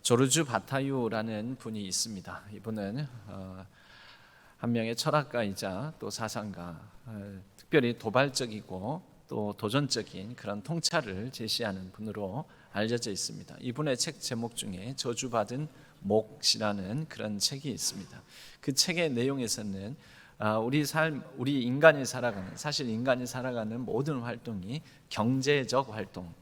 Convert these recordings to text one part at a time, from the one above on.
조르주 바타유라는 분이 있습니다. 이분은 한 명의 철학가이자 또 사상가, 특별히 도발적이고 또 도전적인 그런 통찰을 제시하는 분으로 알려져 있습니다. 이분의 책 제목 중에 저주받은 몫이라는 그런 책이 있습니다. 그 책의 내용에서는 우리 인간이 살아가는, 사실 인간이 살아가는 모든 활동이 경제적 활동,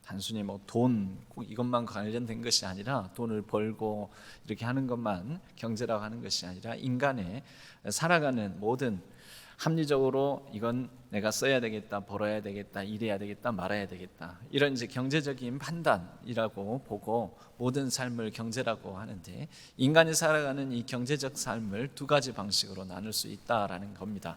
단순히 돈 이것만 관련된 것이 아니라 돈을 벌고 이렇게 하는 것만 경제라고 하는 것이 아니라 인간의 살아가는 모든 합리적으로 이건 내가 써야 되겠다, 벌어야 되겠다, 일해야 되겠다, 말아야 되겠다, 이런 이제 경제적인 판단이라고 보고 모든 삶을 경제라고 하는데, 인간이 살아가는 이 경제적 삶을 두 가지 방식으로 나눌 수 있다라는 겁니다.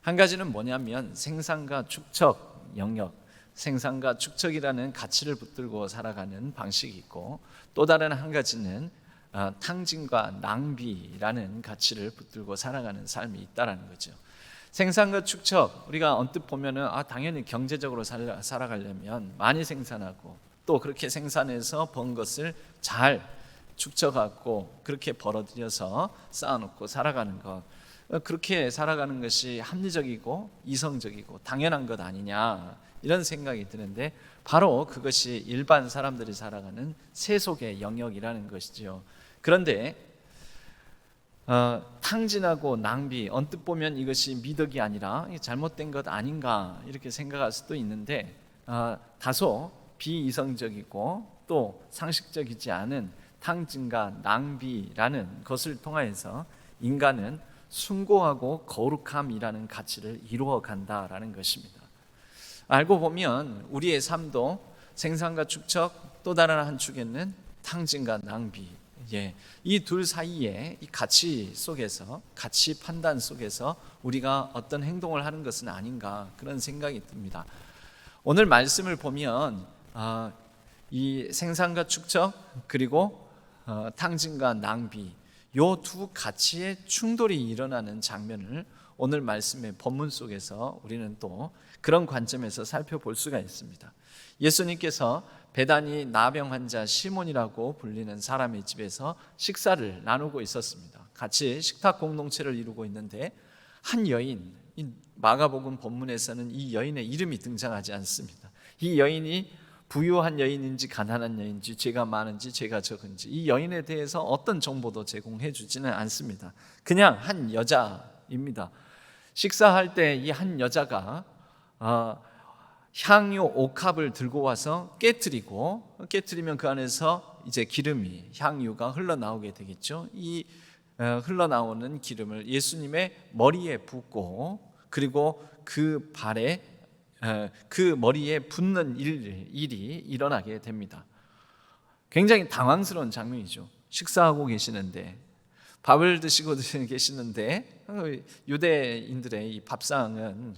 한 가지는 뭐냐면 생산과 축적 영역, 생산과 축적이라는 가치를 붙들고 살아가는 방식이 있고, 또 다른 한 가지는 탕진과 낭비라는 가치를 붙들고 살아가는 삶이 있다라는 거죠. 생산과 축적, 우리가 언뜻 보면은 당연히 경제적으로 살아가려면 많이 생산하고 또 그렇게 생산해서 번 것을 잘 축적하고 그렇게 벌어들여서 쌓아놓고 살아가는 것, 그렇게 살아가는 것이 합리적이고 이성적이고 당연한 것 아니냐, 이런 생각이 드는데, 바로 그것이 일반 사람들이 살아가는 세속의 영역이라는 것이죠. 그런데 탕진하고 낭비, 언뜻 보면 이것이 미덕이 아니라 잘못된 것 아닌가 이렇게 생각할 수도 있는데, 다소 비이성적이고 또 상식적이지 않은 탕진과 낭비라는 것을 통하여서 인간은 숭고하고 거룩함이라는 가치를 이루어 간다라는 것입니다. 알고 보면 우리의 삶도 생산과 축적, 또 다른 한 축에는 탕진과 낭비, 이 둘 사이에 이 가치 속에서, 가치 판단 속에서 우리가 어떤 행동을 하는 것은 아닌가, 그런 생각이 듭니다. 오늘 말씀을 보면 이 생산과 축적 그리고 탕진과 낭비, 요 두 가치의 충돌이 일어나는 장면을 오늘 말씀의 본문 속에서 우리는 또 그런 관점에서 살펴볼 수가 있습니다. 예수님께서 베다니 나병 환자 시몬이라고 불리는 사람의 집에서 식사를 나누고 있었습니다. 같이 식탁 공동체를 이루고 있는데, 한 여인, 이 마가복음 본문에서는 이 여인의 이름이 등장하지 않습니다. 이 여인이 부유한 여인인지 가난한 여인인지, 죄가 많은지 죄가 적은지, 이 여인에 대해서 어떤 정보도 제공해 주지는 않습니다. 그냥 한 여자입니다. 식사할 때 이 한 여자가 향유 옥합을 들고 와서 깨트리면 그 안에서 이제 기름이, 향유가 흘러나오게 되겠죠. 이 흘러나오는 기름을 예수님의 머리에 붓고, 그리고 그 발에, 그 머리에 붓는 일이 일어나게 됩니다. 굉장히 당황스러운 장면이죠. 식사하고 계시는데, 밥을 드시고 계시는데, 유대인들의 이 밥상은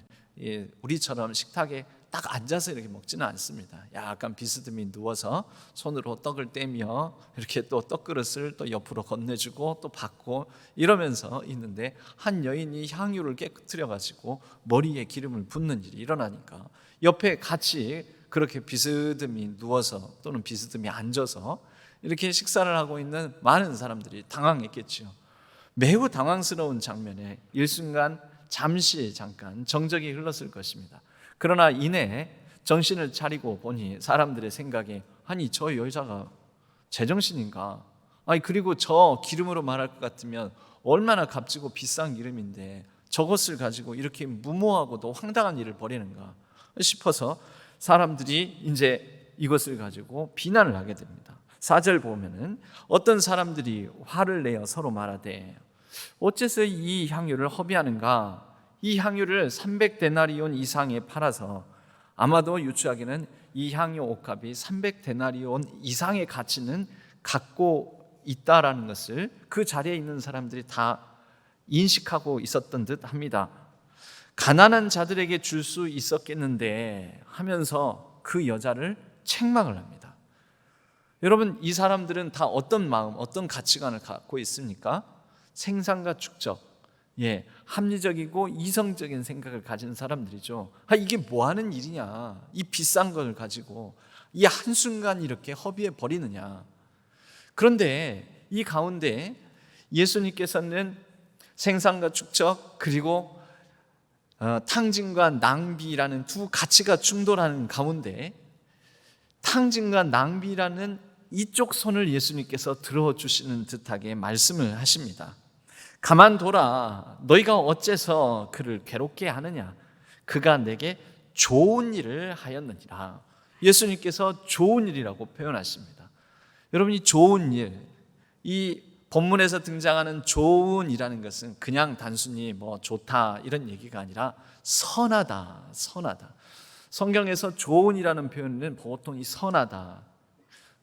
우리처럼 식탁에 딱 앉아서 이렇게 먹지는 않습니다. 약간 비스듬히 누워서 손으로 떡을 떼며 이렇게 또 떡그릇을 또 옆으로 건네주고 또 받고 이러면서 있는데, 한 여인이 향유를 깨뜨려 가지고 머리에 기름을 붓는 일이 일어나니까 옆에 같이 그렇게 비스듬히 누워서 또는 비스듬히 앉아서 이렇게 식사를 하고 있는 많은 사람들이 당황했겠죠. 매우 당황스러운 장면에 일순간 잠깐 정적이 흘렀을 것입니다. 그러나 이내 정신을 차리고 보니 사람들의 생각에, 아니 저 여자가 제정신인가? 그리고 저 기름으로 말할 것 같으면 얼마나 값지고 비싼 기름인데 저것을 가지고 이렇게 무모하고도 황당한 일을 벌이는가 싶어서 사람들이 이제 이것을 가지고 비난을 하게 됩니다. 4절 보면은 어떤 사람들이 화를 내어 서로 말하되, 어째서 이 향유를 허비하는가? 이 향유를 300데나리온 이상에 팔아서, 아마도 유추하기는 이 향유 옥합이 300데나리온 이상의 가치는 갖고 있다라는 것을 그 자리에 있는 사람들이 다 인식하고 있었던 듯 합니다. 가난한 자들에게 줄 수 있었겠는데 하면서 그 여자를 책망을 합니다. 여러분, 이 사람들은 다 어떤 마음, 어떤 가치관을 갖고 있습니까? 생산과 축적, 합리적이고 이성적인 생각을 가진 사람들이죠. 이게 뭐 하는 일이냐, 이 비싼 걸 가지고 이 한순간 이렇게 허비해 버리느냐. 그런데 이 가운데 예수님께서는 생산과 축적 그리고 탕진과 낭비라는 두 가치가 충돌하는 가운데 탕진과 낭비라는 이쪽 손을 예수님께서 들어주시는 듯하게 말씀을 하십니다. 가만둬라. 너희가 어째서 그를 괴롭게 하느냐. 그가 내게 좋은 일을 하였느니라. 예수님께서 좋은 일이라고 표현하십니다. 여러분, 이 좋은 일, 이 본문에서 등장하는 좋은이라는 것은 그냥 단순히 뭐 좋다 이런 얘기가 아니라 선하다, 선하다. 성경에서 좋은이라는 표현은 보통 이 선하다,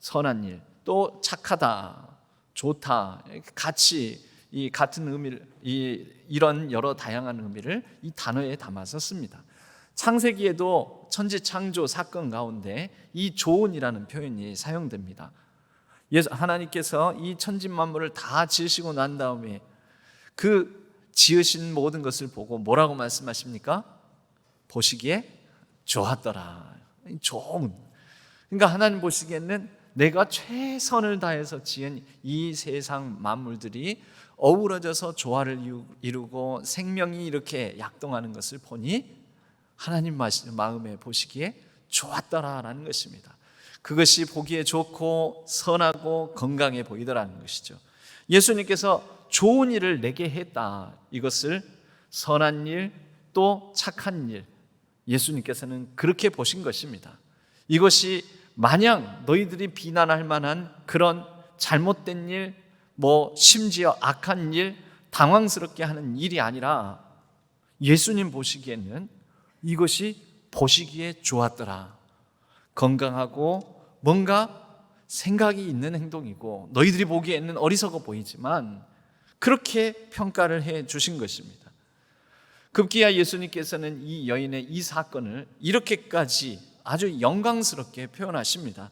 선한 일, 또 착하다, 좋다, 같이 이 같은 의미를 이런 여러 다양한 의미를 이 단어에 담아서 씁니다. 창세기에도 천지 창조 사건 가운데 이 좋은이라는 표현이 사용됩니다. 하나님께서 이 천지 만물을 다 지으시고 난 다음에 그 지으신 모든 것을 보고 뭐라고 말씀하십니까? 보시기에 좋았더라. 좋은. 그러니까 하나님 보시기에는 내가 최선을 다해서 지은 이 세상 만물들이 어우러져서 조화를 이루고 생명이 이렇게 약동하는 것을 보니 하나님 마음에 보시기에 좋았더라라는 것입니다. 그것이 보기에 좋고 선하고 건강해 보이더라는 것이죠. 예수님께서 좋은 일을 내게 했다. 이것을 선한 일, 또 착한 일, 예수님께서는 그렇게 보신 것입니다. 이것이 마냥 너희들이 비난할 만한 그런 잘못된 일, 뭐 심지어 악한 일, 당황스럽게 하는 일이 아니라 예수님 보시기에는 이것이 보시기에 좋았더라. 건강하고 뭔가 생각이 있는 행동이고 너희들이 보기에는 어리석어 보이지만 그렇게 평가를 해 주신 것입니다. 급기야 예수님께서는 이 여인의 이 사건을 이렇게까지 아주 영광스럽게 표현하십니다.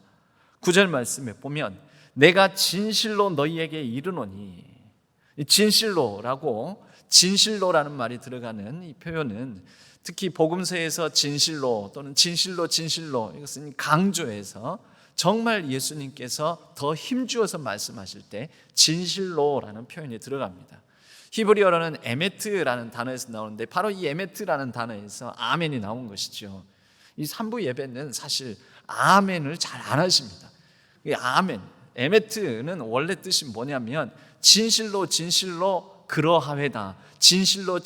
9절 말씀에 보면 내가 진실로 너희에게 이르노니, 진실로라는 말이 들어가는 이 표현은 특히 복음서에서 진실로 또는 진실로 이것은 강조해서 정말 예수님께서 더 힘주어서 말씀하실 때 진실로라는 표현이 들어갑니다. 히브리어로는 에메트라는 단어에서 나오는데 바로 이 에메트라는 단어에서 아멘이 나온 것이죠. 이 3부 예배는 사실 아멘을 잘 안 하십니다. 이 아멘, 에메트는 원래 뜻이 뭐냐면 진실로 그러하외다. 진실로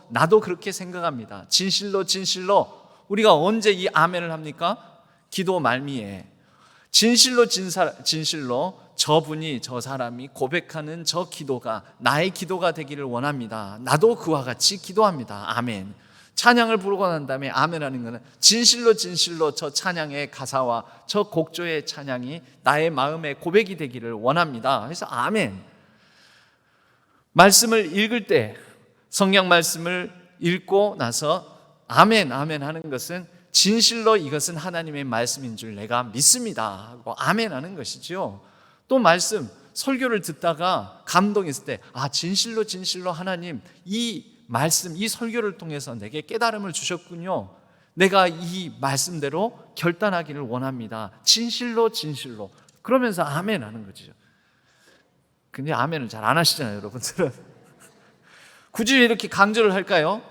나도 그렇게 생각합니다. 진실로 우리가 언제 이 아멘을 합니까? 기도 말미에 진실로 저분이 저 사람이 고백하는 저 기도가 나의 기도가 되기를 원합니다. 나도 그와 같이 기도합니다. 아멘. 찬양을 부르고 난 다음에 아멘하는 것은 진실로 저 찬양의 가사와 저 곡조의 찬양이 나의 마음의 고백이 되기를 원합니다. 그래서 아멘. 말씀을 읽을 때 성경 말씀을 읽고 나서 아멘 하는 것은 진실로 이것은 하나님의 말씀인 줄 내가 믿습니다 하고 아멘 하는 것이죠. 또 말씀 설교를 듣다가 감동했을 때 진실로 하나님 이 말씀 이 설교를 통해서 내게 깨달음을 주셨군요. 내가 이 말씀대로 결단하기를 원합니다. 진실로 그러면서 아멘 하는 거죠. 근데 아멘을 잘 안 하시잖아요, 여러분들은. 굳이 이렇게 강조를 할까요?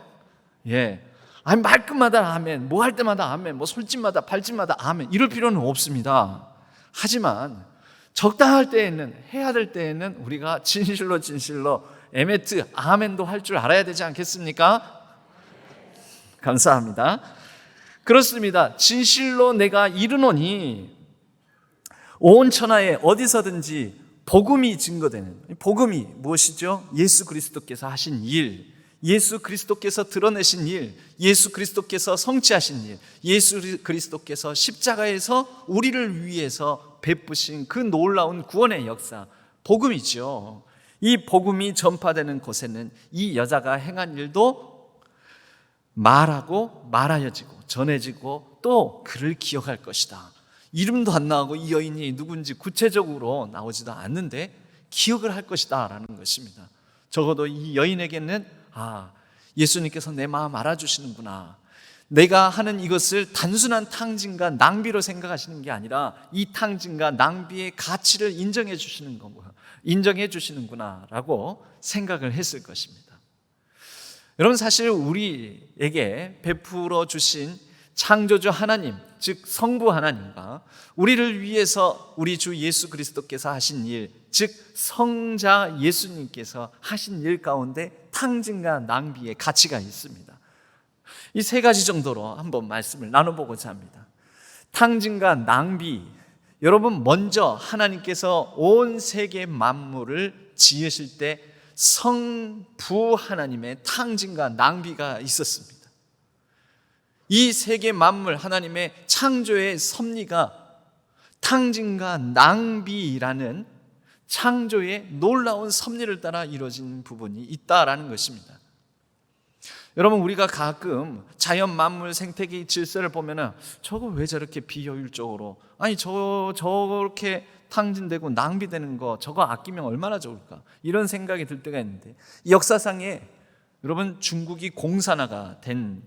예. 아니, 말끝마다 아멘, 뭐 할 때마다 아멘, 뭐 솔짓마다 발짓마다 아멘, 이럴 필요는 없습니다. 하지만 적당할 때에는, 해야 될 때에는 우리가 진실로 에메트, 아멘도 할 줄 알아야 되지 않겠습니까? 감사합니다. 그렇습니다. 진실로 내가 이르노니 온 천하에 어디서든지 복음이 증거되는, 복음이 무엇이죠? 예수 그리스도께서 하신 일, 예수 그리스도께서 드러내신 일, 예수 그리스도께서 성취하신 일, 예수 그리스도께서 십자가에서 우리를 위해서 베푸신 그 놀라운 구원의 역사, 복음이죠. 이 복음이 전파되는 곳에는 이 여자가 행한 일도 말하고 말하여지고 전해지고 또 그를 기억할 것이다. 이름도 안 나오고 이 여인이 누군지 구체적으로 나오지도 않는데 기억을 할 것이다 라는 것입니다. 적어도 이 여인에게는 예수님께서 내 마음 알아주시는구나, 내가 하는 이것을 단순한 탕진과 낭비로 생각하시는 게 아니라 이 탕진과 낭비의 가치를 인정해 주시는구나라고 생각을 했을 것입니다. 여러분, 사실 우리에게 베풀어 주신 창조주 하나님, 즉 성부 하나님과 우리를 위해서 우리 주 예수 그리스도께서 하신 일, 즉 성자 예수님께서 하신 일 가운데 탕진과 낭비의 가치가 있습니다. 이 세 가지 정도로 한번 말씀을 나눠보고자 합니다. 탕진과 낭비, 여러분, 먼저 하나님께서 온 세계 만물을 지으실 때 성부 하나님의 탕진과 낭비가 있었습니다. 이 세계 만물 하나님의 창조의 섭리가 탕진과 낭비라는 창조의 놀라운 섭리를 따라 이루어진 부분이 있다라는 것입니다. 여러분, 우리가 가끔 자연 만물 생태계 질서를 보면은 저거 왜 저렇게 비효율적으로, 아니 저렇게 탕진되고 낭비되는 거 저거 아끼면 얼마나 좋을까, 이런 생각이 들 때가 있는데, 역사상에 여러분 중국이 공산화가 된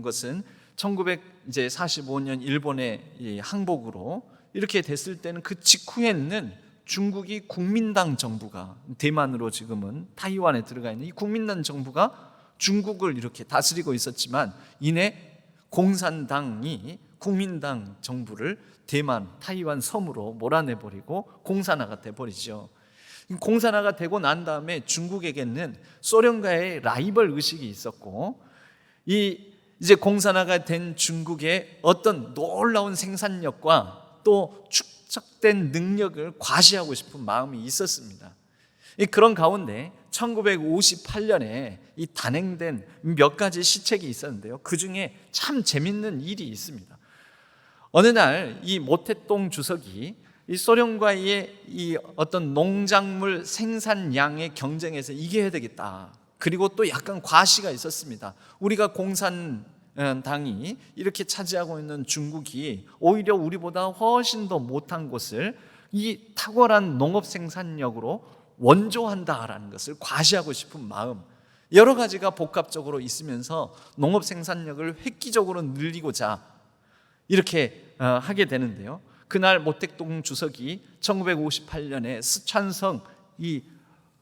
것은 1945년 일본의 항복으로 이렇게 됐을 때는 그 직후에는 중국이 국민당 정부가, 대만으로 지금은 타이완에 들어가 있는 이 국민당 정부가 중국을 이렇게 다스리고 있었지만, 이내 공산당이 국민당 정부를 대만, 타이완 섬으로 몰아내버리고 공산화가 돼버리죠. 공산화가 되고 난 다음에 중국에게는 소련과의 라이벌 의식이 있었고, 이제 공산화가 된 중국의 어떤 놀라운 생산력과 또 축적된 능력을 과시하고 싶은 마음이 있었습니다. 그런 가운데 1958년에 이 단행된 몇 가지 시책이 있었는데요, 그 중에 참 재밌는 일이 있습니다. 어느 날 이 모택동 주석이 이 소련과의 이 어떤 농작물 생산량의 경쟁에서 이겨야 되겠다, 그리고 또 약간 과시가 있었습니다. 우리가 공산당이 이렇게 차지하고 있는 중국이 오히려 우리보다 훨씬 더 못한 곳을 이 탁월한 농업 생산력으로 원조한다라는 것을 과시하고 싶은 마음, 여러 가지가 복합적으로 있으면서 농업 생산력을 획기적으로 늘리고자 이렇게 하게 되는데요, 그날 모택동 주석이 1958년에 스촨성 이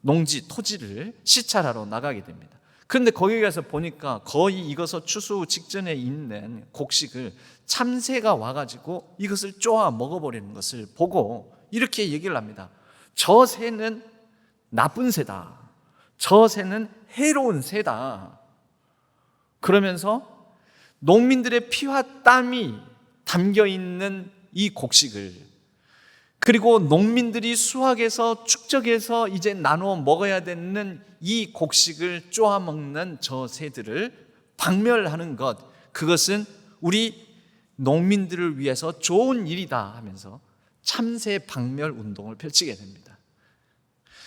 농지 토지를 시찰하러 나가게 됩니다. 그런데 거기 가서 보니까 거의 익어서 추수 직전에 있는 곡식을 참새가 와가지고 이것을 쪼아 먹어버리는 것을 보고 이렇게 얘기를 합니다. 저 새는 나쁜 새다, 저 새는 해로운 새다. 그러면서 농민들의 피와 땀이 담겨있는 이 곡식을, 그리고 농민들이 수확해서 축적해서 이제 나누어 먹어야 되는 이 곡식을 쪼아먹는 저 새들을 박멸하는 것, 그것은 우리 농민들을 위해서 좋은 일이다 하면서 참새 박멸 운동을 펼치게 됩니다.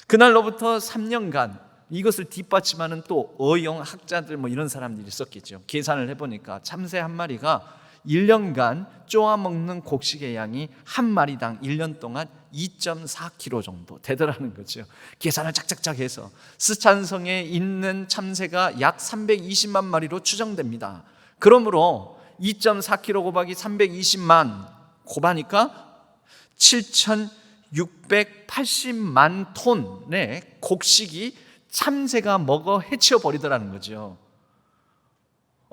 그날로부터 3년간 이것을 뒷받침하는 또 어용 학자들 이런 사람들이 있었겠죠. 계산을 해보니까 참새 한 마리가 1년간 쪼아먹는 곡식의 양이 한 마리당 1년 동안 2.4kg 정도 되더라는 거죠. 계산을 짝짝짝 해서 스촨성에 있는 참새가 약 320만 마리로 추정됩니다. 그러므로 2.4kg 곱하기 320만 곱하니까 7,680만 톤의 곡식이 참새가 먹어 해치워버리더라는 거죠.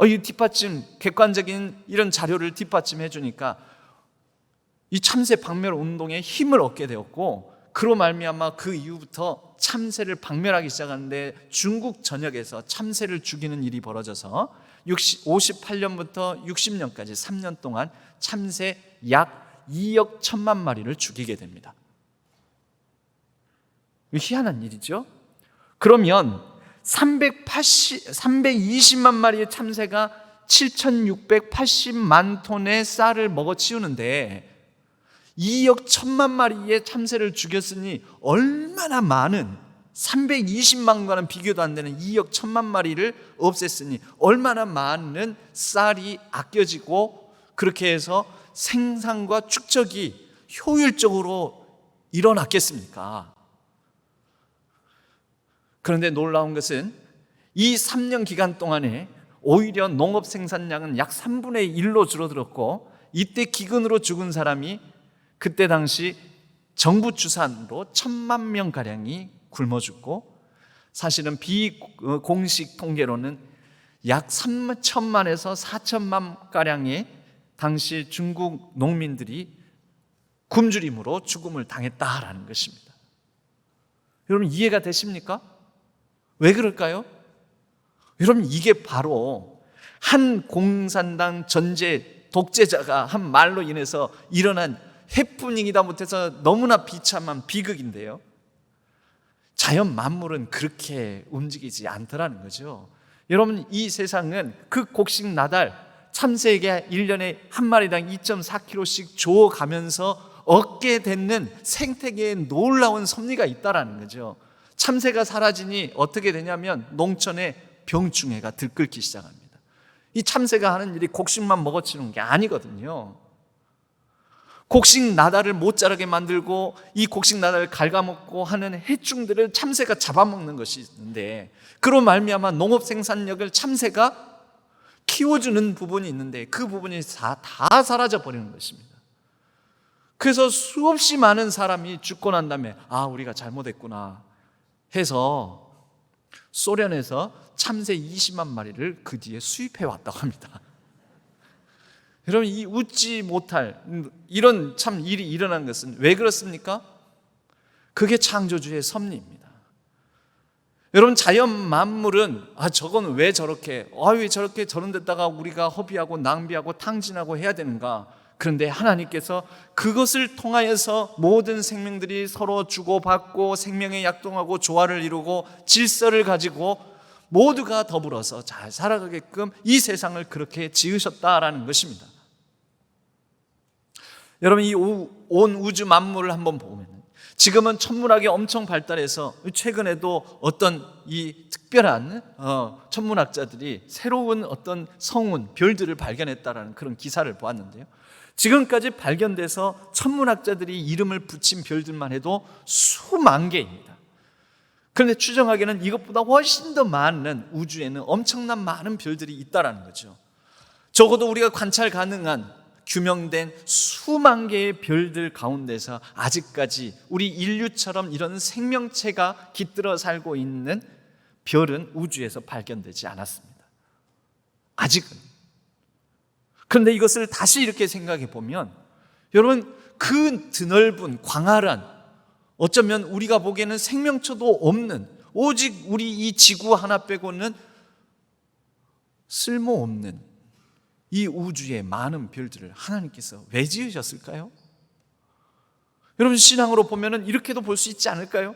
이 뒷받침, 객관적인 이런 자료를 뒷받침해 주니까 이 참새 박멸 운동에 힘을 얻게 되었고, 그로 말미암아 그 이후부터 참새를 박멸하기 시작하는데 중국 전역에서 참새를 죽이는 일이 벌어져서 58년부터 60년까지 3년 동안 참새 약 2억 1천만 마리를 죽이게 됩니다. 희한한 일이죠. 그러면 320만 마리의 참새가 7,680만 톤의 쌀을 먹어치우는데 2억 1천만 마리의 참새를 죽였으니 얼마나 많은, 320만과는 비교도 안 되는 2억 1천만 마리를 없앴으니 얼마나 많은 쌀이 아껴지고 그렇게 해서 생산과 축적이 효율적으로 일어났겠습니까? 그런데 놀라운 것은 이 3년 기간 동안에 오히려 농업 생산량은 약 3분의 1로 줄어들었고, 이때 기근으로 죽은 사람이 그때 당시 정부 추산으로 1,000만 명가량이 굶어 죽고, 사실은 비공식 통계로는 약 3천만에서 4천만 가량의 당시 중국 농민들이 굶주림으로 죽음을 당했다라는 것입니다. 여러분, 이해가 되십니까? 왜 그럴까요? 여러분, 이게 바로 한 공산당 전제 독재자가 한 말로 인해서 일어난 해프닝이다 못해서 너무나 비참한 비극인데요, 자연 만물은 그렇게 움직이지 않더라는 거죠. 여러분, 이 세상은 그 곡식 나달 참새에게 1년에 한 마리당 2.4kg씩 줘가면서 얻게 되는 생태계에 놀라운 섭리가 있다라는 거죠. 참새가 사라지니 어떻게 되냐면 농촌에 병충해가 들끓기 시작합니다. 이 참새가 하는 일이 곡식만 먹어치는 게 아니거든요. 곡식 나달을 못 자라게 만들고 이 곡식 나달을 갉아먹고 하는 해충들을 참새가 잡아먹는 것이 있는데, 그로 말미암아 농업 생산력을 참새가 키워주는 부분이 있는데 그 부분이 다 사라져 버리는 것입니다. 그래서 수없이 많은 사람이 죽고 난 다음에 우리가 잘못했구나 해서 소련에서 참새 20만 마리를 그 뒤에 수입해 왔다고 합니다. 여러분, 이 웃지 못할 이런 참 일이 일어난 것은 왜 그렇습니까? 그게 창조주의 섭리입니다. 여러분, 자연 만물은 저건 왜 저렇게 왜 저렇게 저런 데다가 우리가 허비하고 낭비하고 탕진하고 해야 되는가? 그런데 하나님께서 그것을 통하여서 모든 생명들이 서로 주고받고 생명에 약동하고 조화를 이루고 질서를 가지고 모두가 더불어서 잘 살아가게끔 이 세상을 그렇게 지으셨다라는 것입니다. 여러분, 이 온 우주 만물을 한번 보면 지금은 천문학이 엄청 발달해서 최근에도 어떤 이 특별한 천문학자들이 새로운 어떤 성운, 별들을 발견했다라는 그런 기사를 보았는데요, 지금까지 발견돼서 천문학자들이 이름을 붙인 별들만 해도 수만 개입니다. 그런데 추정하기에는 이것보다 훨씬 더 많은, 우주에는 엄청난 많은 별들이 있다라는 거죠. 적어도 우리가 관찰 가능한 규명된 수만 개의 별들 가운데서 아직까지 우리 인류처럼 이런 생명체가 깃들어 살고 있는 별은 우주에서 발견되지 않았습니다. 아직은. 그런데 이것을 다시 이렇게 생각해 보면, 여러분, 그 드넓은 광활한, 어쩌면 우리가 보기에는 생명체도 없는, 오직 우리 이 지구 하나 빼고는 쓸모없는 이 우주의 많은 별들을 하나님께서 왜 지으셨을까요? 여러분, 신앙으로 보면 이렇게도 볼 수 있지 않을까요?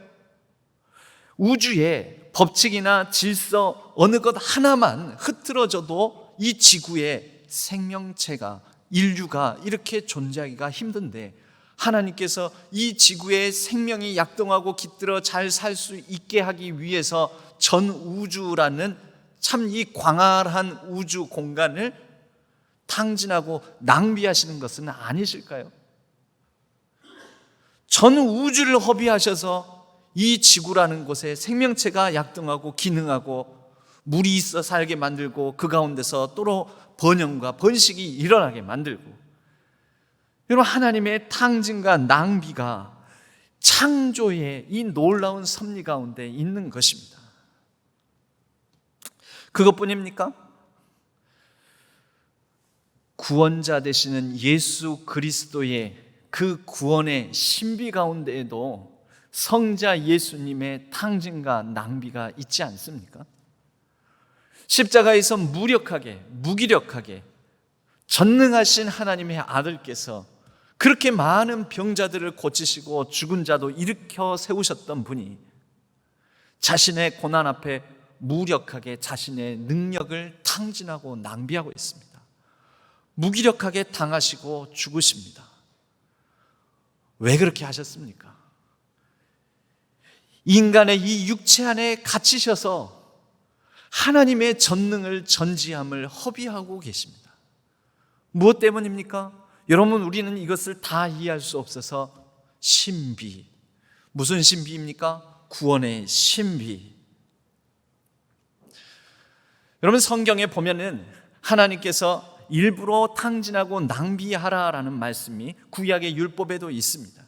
우주의 법칙이나 질서 어느 것 하나만 흐트러져도 이 지구의 생명체가, 인류가 이렇게 존재하기가 힘든데, 하나님께서 이 지구의 생명이 약동하고 깃들어 잘 살 수 있게 하기 위해서 전 우주라는 참 이 광활한 우주 공간을 탕진하고 낭비하시는 것은 아니실까요? 전 우주를 허비하셔서 이 지구라는 곳에 생명체가 약동하고 기능하고 물이 있어 살게 만들고 그 가운데서 또 번영과 번식이 일어나게 만들고, 여러분, 하나님의 탕진과 낭비가 창조의 이 놀라운 섭리 가운데 있는 것입니다. 그것뿐입니까? 구원자 되시는 예수 그리스도의 그 구원의 신비 가운데에도 성자 예수님의 탕진과 낭비가 있지 않습니까? 십자가에서 무기력하게 전능하신 하나님의 아들께서 그렇게 많은 병자들을 고치시고 죽은 자도 일으켜 세우셨던 분이 자신의 고난 앞에 무력하게 자신의 능력을 탕진하고 낭비하고 있습니다. 무기력하게 당하시고 죽으십니다. 왜 그렇게 하셨습니까? 인간의 이 육체 안에 갇히셔서 하나님의 전능을, 전지함을 허비하고 계십니다. 무엇 때문입니까? 여러분, 우리는 이것을 다 이해할 수 없어서 신비, 무슨 신비입니까? 구원의 신비. 여러분, 성경에 보면은 하나님께서 일부러 탕진하고 낭비하라라는 말씀이 구약의 율법에도 있습니다.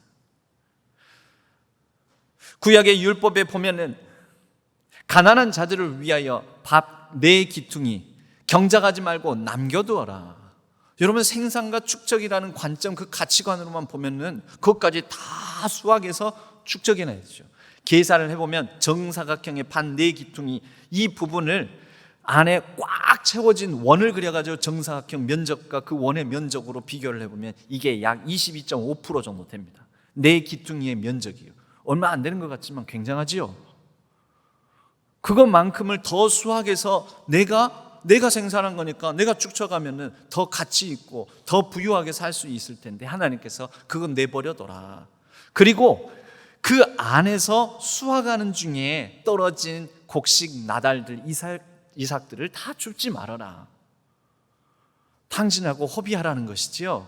구약의 율법에 보면은 가난한 자들을 위하여 밥 네 기퉁이 경작하지 말고 남겨두어라. 여러분, 생산과 축적이라는 관점, 그 가치관으로만 보면은 그것까지 다 수학해서 축적해놔야죠. 계산을 해보면 정사각형의 반 네 기퉁이, 이 부분을 안에 꽉 채워진 원을 그려가지고 정사각형 면적과 그 원의 면적으로 비교를 해보면 이게 약 22.5% 정도 됩니다. 네 기퉁이의 면적이요. 얼마 안 되는 것 같지만 굉장하지요. 그것만큼을 더 수학해서 내가 생산한 거니까 내가 축적하면은 더 가치 있고 더 부유하게 살 수 있을 텐데 하나님께서 그건 내버려둬라. 그리고 그 안에서 수확하는 중에 떨어진 곡식 나달들, 이삭들을 다 줍지 말아라. 탕진하고 허비하라는 것이지요.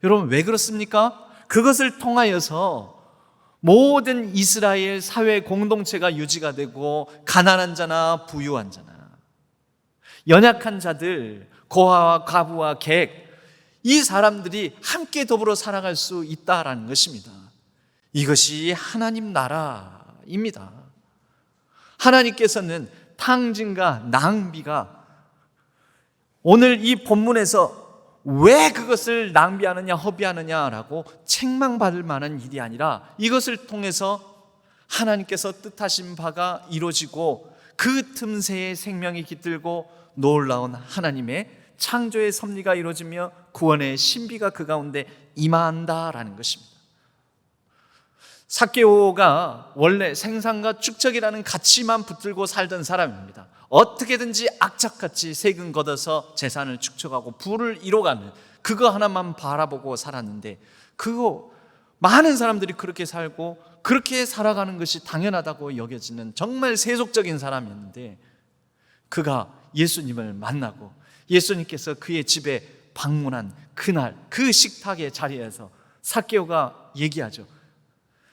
여러분, 왜 그렇습니까? 그것을 통하여서 모든 이스라엘 사회 공동체가 유지가 되고 가난한 자나 부유한 자나 연약한 자들, 고아와 과부와 객, 이 사람들이 함께 더불어 살아갈 수 있다라는 것입니다. 이것이 하나님 나라입니다. 하나님께서는 탕진과 낭비가 오늘 이 본문에서 왜 그것을 낭비하느냐 허비하느냐라고 책망받을 만한 일이 아니라 이것을 통해서 하나님께서 뜻하신 바가 이루어지고 그 틈새에 생명이 깃들고 놀라운 하나님의 창조의 섭리가 이루어지며 구원의 신비가 그 가운데 임한다라는 것입니다. 삭개오가 원래 생산과 축적이라는 가치만 붙들고 살던 사람입니다. 어떻게든지 악착같이 세금 걷어서 재산을 축적하고 부를 이뤄가는 그거 하나만 바라보고 살았는데, 그거 많은 사람들이 그렇게 살고 그렇게 살아가는 것이 당연하다고 여겨지는 정말 세속적인 사람이었는데, 그가 예수님을 만나고 예수님께서 그의 집에 방문한 그날 그 식탁의 자리에서 삭개오가 얘기하죠.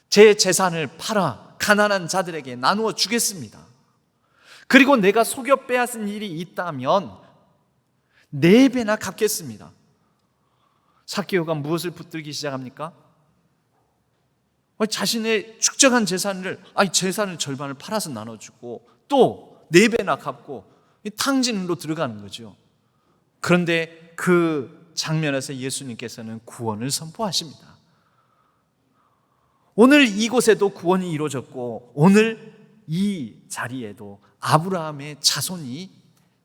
제 재산을 팔아 가난한 자들에게 나누어 주겠습니다. 그리고 내가 속여 빼앗은 일이 있다면 4배나 갚겠습니다. 삭개오가 무엇을 붙들기 시작합니까? 자신의 축적한 재산을 절반을 팔아서 나눠주고 또 4배나 갚고 탕진으로 들어가는 거죠. 그런데 그 장면에서 예수님께서는 구원을 선포하십니다. 오늘 이곳에도 구원이 이루어졌고 오늘 이 자리에도 아브라함의 자손이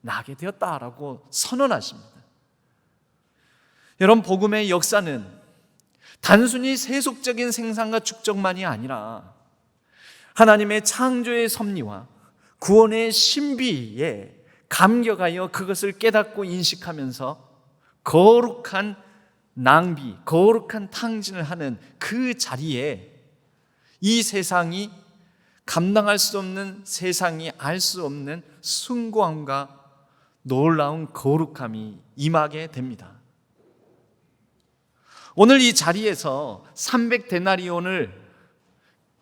나게 되었다라고 선언하십니다. 여러분, 복음의 역사는 단순히 세속적인 생산과 축적만이 아니라 하나님의 창조의 섭리와 구원의 신비에 감격하여 그것을 깨닫고 인식하면서 거룩한 낭비, 거룩한 탕진을 하는 그 자리에 이 세상이 감당할 수 없는, 세상이 알 수 없는 숭고함과 놀라운 거룩함이 임하게 됩니다. 오늘 이 자리에서 300데나리온을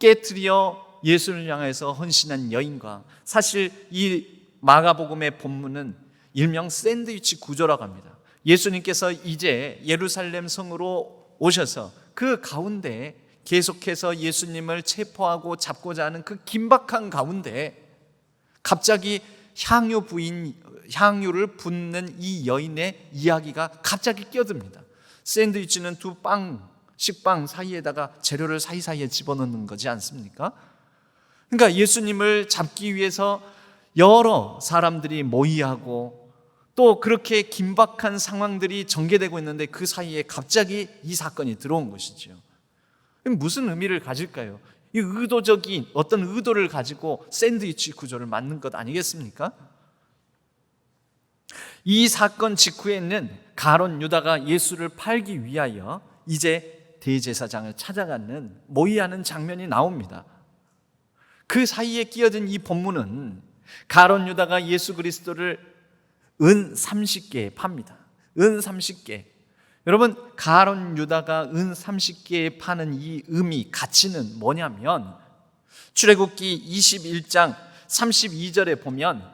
깨트려 예수를 향해서 헌신한 여인과, 사실 이 마가복음의 본문은 일명 샌드위치 구조라고 합니다. 예수님께서 이제 예루살렘 성으로 오셔서 그 가운데 계속해서 예수님을 체포하고 잡고자 하는 그 긴박한 가운데 갑자기 향유를 붓는 이 여인의 이야기가 갑자기 끼어듭니다. 샌드위치는 두 식빵 사이에다가 재료를 사이사이에 집어넣는 거지 않습니까? 그러니까 예수님을 잡기 위해서 여러 사람들이 모이하고 또 그렇게 긴박한 상황들이 전개되고 있는데 그 사이에 갑자기 이 사건이 들어온 것이죠. 무슨 의미를 가질까요? 이 의도적인 어떤 의도를 가지고 샌드위치 구조를 만든 것 아니겠습니까? 이 사건 직후에는 가룟 유다가 예수를 팔기 위하여 이제 대제사장을 찾아가는 모의하는 장면이 나옵니다. 그 사이에 끼어든 이 본문은 가룟 유다가 예수 그리스도를 은 30개에 팝니다. 은 30개. 여러분, 가룟 유다가 은 30개에 파는 이 의미, 가치는 뭐냐면 출애굽기 21장 32절에 보면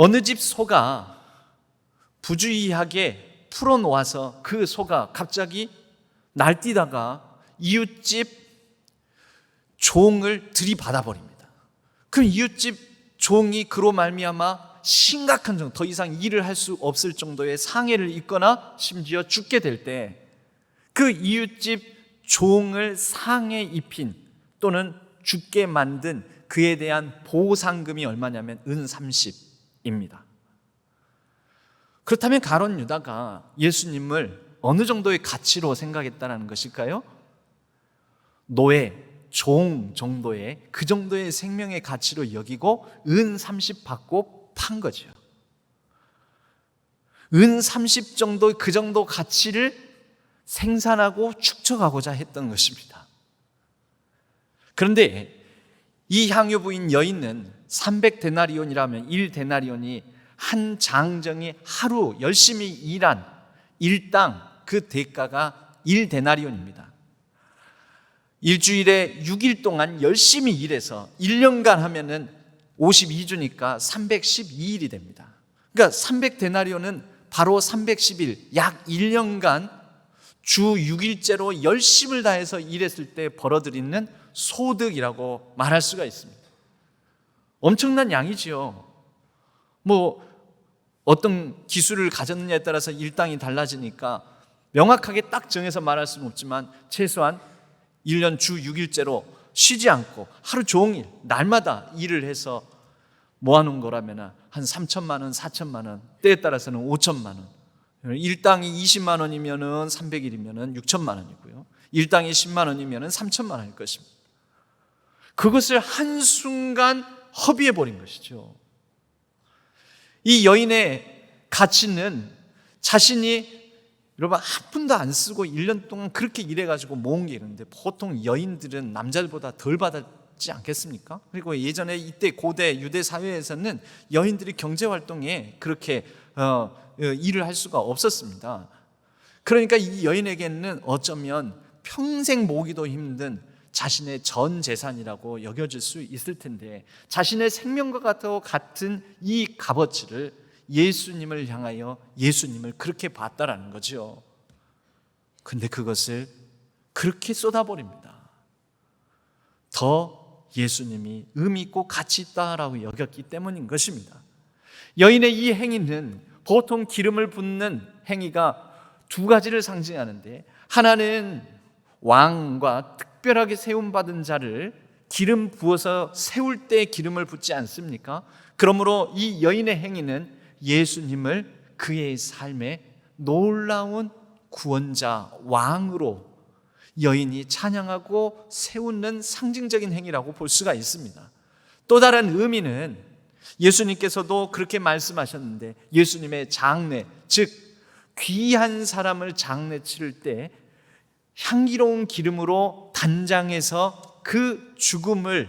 어느 집 소가 부주의하게 풀어놓아서 그 소가 갑자기 날뛰다가 이웃집 종을 들이받아 버립니다. 그럼 이웃집 종이 그로 말미암아 심각한 정도, 더 이상 일을 할 수 없을 정도의 상해를 입거나 심지어 죽게 될 때 그 이웃집 종을 상해 입힌 또는 죽게 만든 그에 대한 보상금이 얼마냐면 은 30입니다. 그렇다면 가룟 유다가 예수님을 어느 정도의 가치로 생각했다는 것일까요? 노예, 종 정도의 그 정도의 생명의 가치로 여기고 은 30 받고 판 거죠. 은 30 정도, 그 정도 가치를 생산하고 축적하고자 했던 것입니다. 그런데 이 향유 부인 여인은 300데나리온이라면 1데나리온이 한 장정이 하루 열심히 일한 일당 그 대가가 1데나리온입니다. 일주일에 6일 동안 열심히 일해서 1년간 하면은 52주니까 312일이 됩니다. 그러니까 300데나리온은 바로 310일, 약 1년간 주 6일째로 열심을 다해서 일했을 때 벌어들이는 소득이라고 말할 수가 있습니다. 엄청난 양이지요. 어떤 기술을 가졌느냐에 따라서 일당이 달라지니까 명확하게 딱 정해서 말할 수는 없지만 최소한 1년 주 6일째로 쉬지 않고 하루 종일 날마다 일을 해서 모아놓은 거라면 한 3천만 원, 4천만 원, 때에 따라서는 5천만 원. 일당이 20만 원이면 300일이면 6천만 원이고요. 일당이 10만 원이면 3천만 원일 것입니다. 그것을 한순간 허비해버린 것이죠. 이 여인의 가치는 자신이 여러분 한 푼도 안 쓰고 1년 동안 그렇게 일해가지고 모은 게 있는데 보통 여인들은 남자들보다 덜 받았지 않겠습니까? 그리고 예전에 이때 고대 유대 사회에서는 여인들이 경제활동에 그렇게 일을 할 수가 없었습니다. 그러니까 이 여인에게는 어쩌면 평생 모기도 힘든 자신의 전 재산이라고 여겨질 수 있을 텐데 자신의 생명과 같은 이 값어치를 예수님을 향하여 예수님을 그렇게 봤다라는 거죠. 근데 그것을 그렇게 쏟아버립니다. 더 예수님이 의미 있고 가치 있다라고 여겼기 때문인 것입니다. 여인의 이 행위는 보통 기름을 붓는 행위가 두 가지를 상징하는데 하나는 왕과 특별하게 세움받은 자를 기름 부어서 세울 때 기름을 붓지 않습니까? 그러므로 이 여인의 행위는 예수님을 그의 삶에 놀라운 구원자, 왕으로 여인이 찬양하고 세우는 상징적인 행위라고 볼 수가 있습니다. 또 다른 의미는 예수님께서도 그렇게 말씀하셨는데 예수님의 장례, 즉 귀한 사람을 장례 치를 때 향기로운 기름으로 단장해서 그 죽음을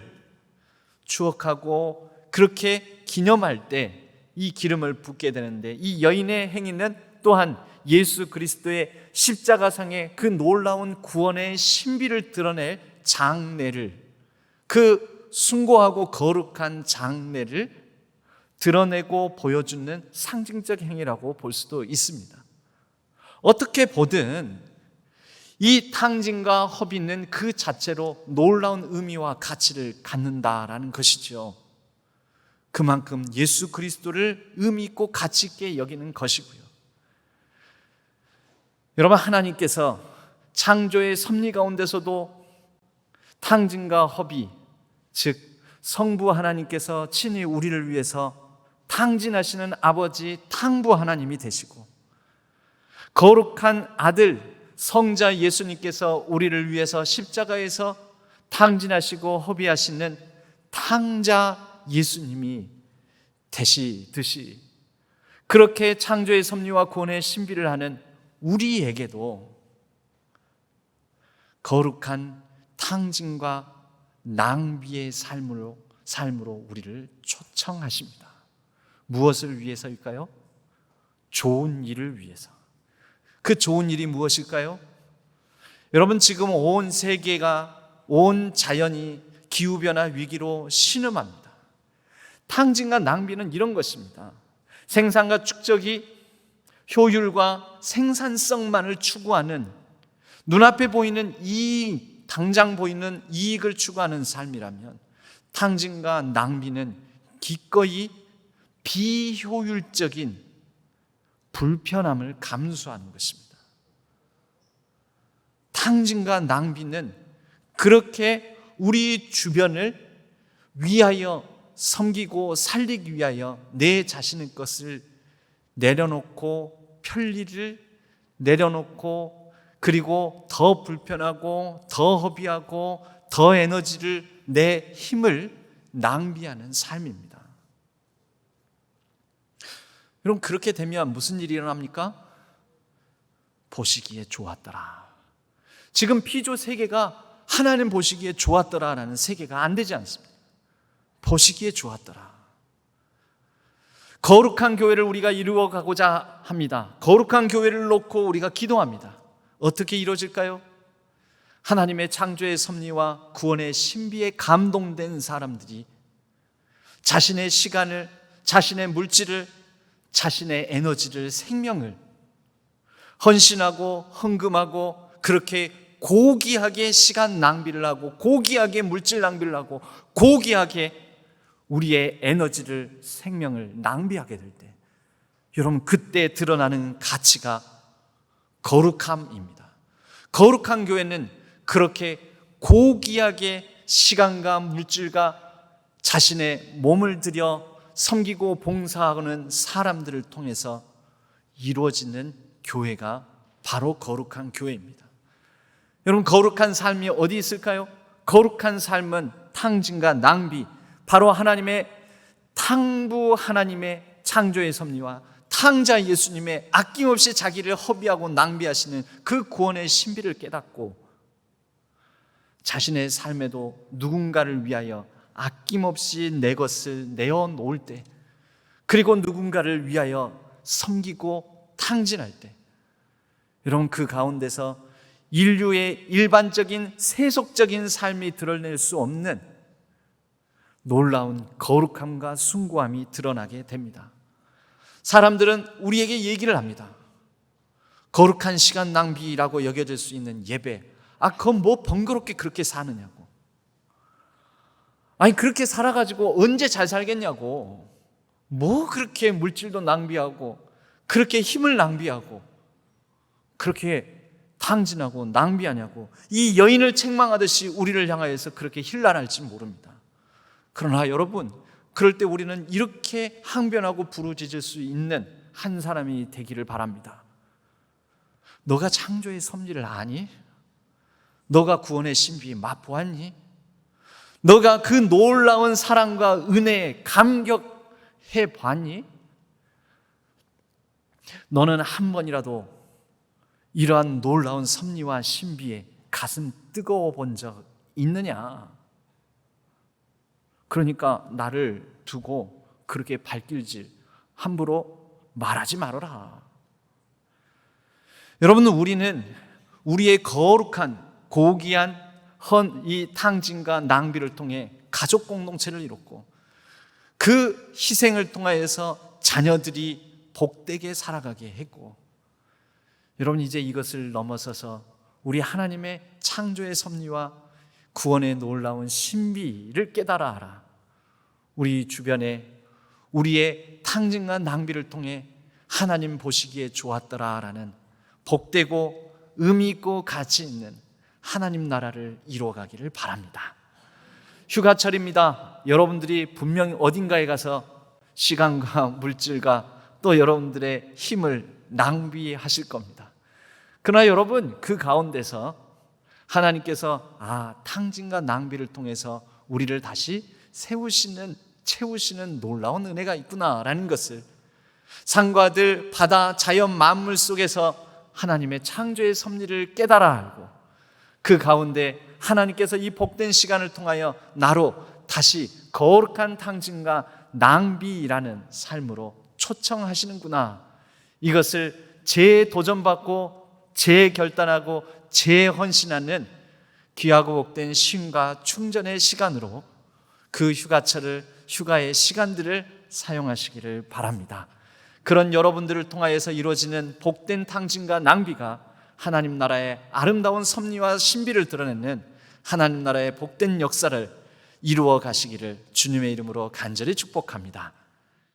추억하고 그렇게 기념할 때 이 기름을 붓게 되는데 이 여인의 행위는 또한 예수 그리스도의 십자가상의 그 놀라운 구원의 신비를 드러낼 장례를, 그 숭고하고 거룩한 장례를 드러내고 보여주는 상징적 행위라고 볼 수도 있습니다. 어떻게 보든 이 탕진과 허비는 그 자체로 놀라운 의미와 가치를 갖는다라는 것이죠. 그만큼 예수 그리스도를 의미 있고 가치 있게 여기는 것이고요. 여러분, 하나님께서 창조의 섭리 가운데서도 탕진과 허비, 즉 성부 하나님께서 친히 우리를 위해서 탕진하시는 아버지 탕부 하나님이 되시고 거룩한 아들 성자 예수님께서 우리를 위해서 십자가에서 탕진하시고 허비하시는 탕자 예수님이 되시듯이 그렇게 창조의 섭리와 구원의 신비를 하는 우리에게도 거룩한 탕진과 낭비의 삶으로 우리를 초청하십니다. 무엇을 위해서일까요? 좋은 일을 위해서. 그 좋은 일이 무엇일까요? 여러분, 지금 온 세계가, 온 자연이 기후변화 위기로 신음합니다. 탕진과 낭비는 이런 것입니다. 생산과 축적이 효율과 생산성만을 추구하는, 눈앞에 보이는 당장 보이는 이익을 추구하는 삶이라면, 탕진과 낭비는 기꺼이 비효율적인 불편함을 감수하는 것입니다. 탕진과 낭비는 그렇게 우리 주변을 위하여 섬기고 살리기 위하여 내 자신의 것을 내려놓고, 편리를 내려놓고, 그리고 더 불편하고 더 허비하고 더 에너지를, 내 힘을 낭비하는 삶입니다. 여러분, 그렇게 되면 무슨 일이 일어납니까? 보시기에 좋았더라. 지금 피조 세계가 하나님 보시기에 좋았더라라는 세계가 안 되지 않습니다. 보시기에 좋았더라. 거룩한 교회를 우리가 이루어가고자 합니다. 거룩한 교회를 놓고 우리가 기도합니다. 어떻게 이루어질까요? 하나님의 창조의 섭리와 구원의 신비에 감동된 사람들이 자신의 시간을, 자신의 물질을, 자신의 에너지를, 생명을 헌신하고 헌금하고, 그렇게 고귀하게 시간 낭비를 하고, 고귀하게 물질 낭비를 하고, 고귀하게 우리의 에너지를, 생명을 낭비하게 될 때, 여러분, 그때 드러나는 가치가 거룩함입니다. 거룩한 교회는 그렇게 고귀하게 시간과 물질과 자신의 몸을 들여 섬기고 봉사하는 사람들을 통해서 이루어지는 교회가 바로 거룩한 교회입니다. 여러분, 거룩한 삶이 어디 있을까요? 거룩한 삶은 탕진과 낭비, 바로 하나님의 탕부, 하나님의 창조의 섭리와 탕자 예수님의 아낌없이 자기를 허비하고 낭비하시는 그 구원의 신비를 깨닫고, 자신의 삶에도 누군가를 위하여 아낌없이 내 것을 내어놓을 때, 그리고 누군가를 위하여 섬기고 탕진할 때, 여러분, 그 가운데서 인류의 일반적인 세속적인 삶이 드러낼 수 없는 놀라운 거룩함과 숭고함이 드러나게 됩니다. 사람들은 우리에게 얘기를 합니다. 거룩한 시간 낭비라고 여겨질 수 있는 예배, 그건 뭐 번거롭게 그렇게 사느냐고, 아니 그렇게 살아가지고 언제 잘 살겠냐고, 뭐 그렇게 물질도 낭비하고 그렇게 힘을 낭비하고 그렇게 탕진하고 낭비하냐고, 이 여인을 책망하듯이 우리를 향하여서 그렇게 힐난할지 모릅니다. 그러나 여러분, 그럴 때 우리는 이렇게 항변하고 부르짖을 수 있는 한 사람이 되기를 바랍니다. 너가 창조의 섭리를 아니? 너가 구원의 신비 맛보았니? 너가 그 놀라운 사랑과 은혜에 감격해 봤니? 너는 한 번이라도 이러한 놀라운 섭리와 신비에 가슴 뜨거워 본 적 있느냐? 그러니까 나를 두고 그렇게 발길질 함부로 말하지 말아라. 여러분, 우리는 우리의 거룩한 고귀한 이 탕진과 낭비를 통해 가족 공동체를 이뤘고, 그 희생을 통하여서 자녀들이 복되게 살아가게 했고, 여러분, 이제 이것을 넘어서서 우리 하나님의 창조의 섭리와 구원의 놀라운 신비를 깨달아 알아. 우리 주변에 우리의 탕진과 낭비를 통해 하나님 보시기에 좋았더라라는 복되고 의미 있고 가치 있는 하나님 나라를 이루어가기를 바랍니다. 휴가철입니다. 여러분들이 분명히 어딘가에 가서 시간과 물질과 또 여러분들의 힘을 낭비하실 겁니다. 그러나 여러분, 그 가운데서 하나님께서 탕진과 낭비를 통해서 우리를 다시 채우시는 놀라운 은혜가 있구나라는 것을, 산과 들, 바다, 자연 만물 속에서 하나님의 창조의 섭리를 깨달아 알고, 그 가운데 하나님께서 이 복된 시간을 통하여 나로 다시 거룩한 탕진과 낭비라는 삶으로 초청하시는구나, 이것을 재도전받고 재결단하고 재헌신하는 귀하고 복된 쉼과 충전의 시간으로 그 휴가철을 휴가의 시간들을 사용하시기를 바랍니다. 그런 여러분들을 통하여서 이루어지는 복된 탕진과 낭비가 하나님 나라의 아름다운 섭리와 신비를 드러내는 하나님 나라의 복된 역사를 이루어 가시기를 주님의 이름으로 간절히 축복합니다.